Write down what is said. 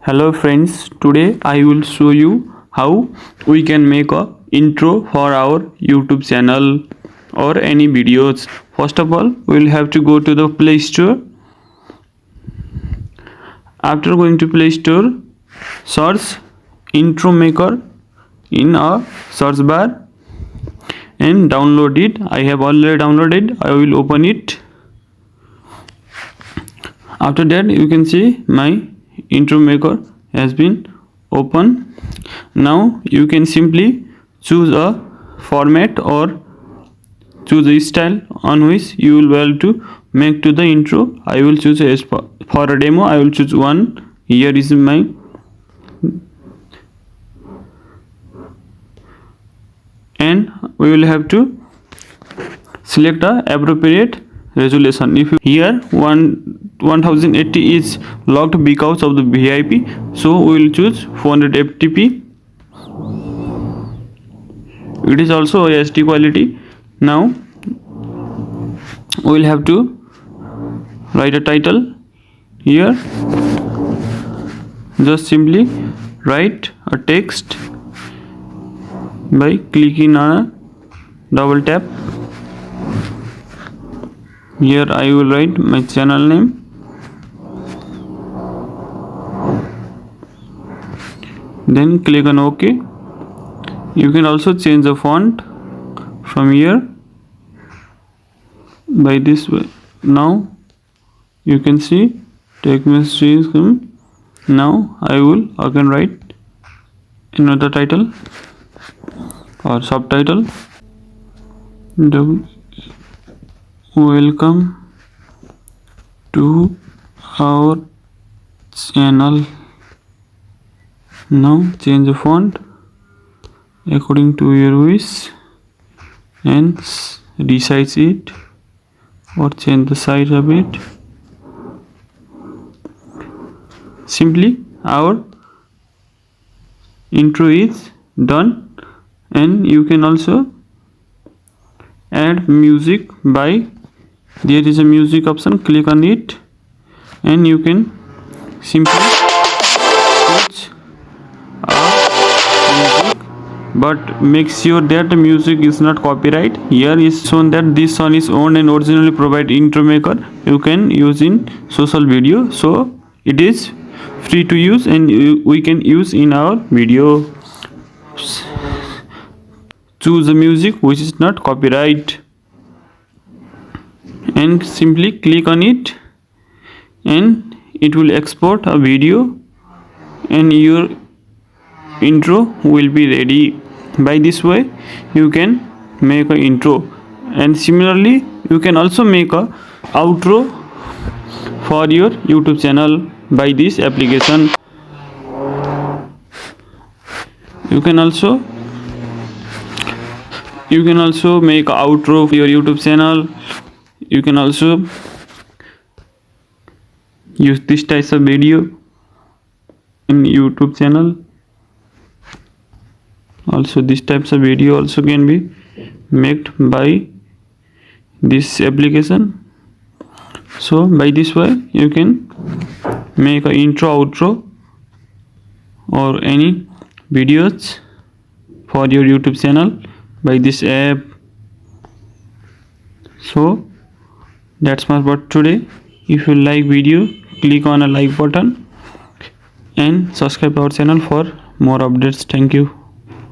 Hello friends, today I will show you how we can make a intro for our YouTube channel or any videos. First of all, we will have to go to the Play Store. After going to Play Store, search Intro Maker in a search bar and download it. I have already downloaded. I will open it. After that, you can see my intro maker has been open. Now you can simply choose a format or choose a style on which you will be able to make to the intro. I will choose as for a demo. I will choose one. Here is my and we will have to select a appropriate resolution. If here 1080 is locked because of the VIP, so we will choose 480p. It is also HD quality. Now we will have to write a title. Here just simply write a text by clicking on a double tap. Here I will write my channel name. Then click on OK. You can also change the font from here by this way. Now you can see text message. Now I will again write another title or subtitle. Welcome to our channel. Now change the font according to your wish and resize it or change the size of it. Simply our intro is done, and you can also add music by there is a music option. Click on it and you can simply search music, but make sure that the music is not copyright. Here is shown that this song is owned and originally provided intro maker. You can use in social video, so it is free to use and we can use in our video. Choose the music which is not copyright and simply click on it, and it will export a video and your intro will be ready. By this way you can make an intro, and similarly you can also make a outro for your YouTube channel by this application. You can also make an outro for your YouTube channel. You can also use this type of video in YouTube channel. Also this types of video also can be made by this application. So by this way you can make an intro, outro or any videos for your YouTube channel by this app. So that's much for today. If you like video, click on a like button and subscribe our channel for more updates. Thank you.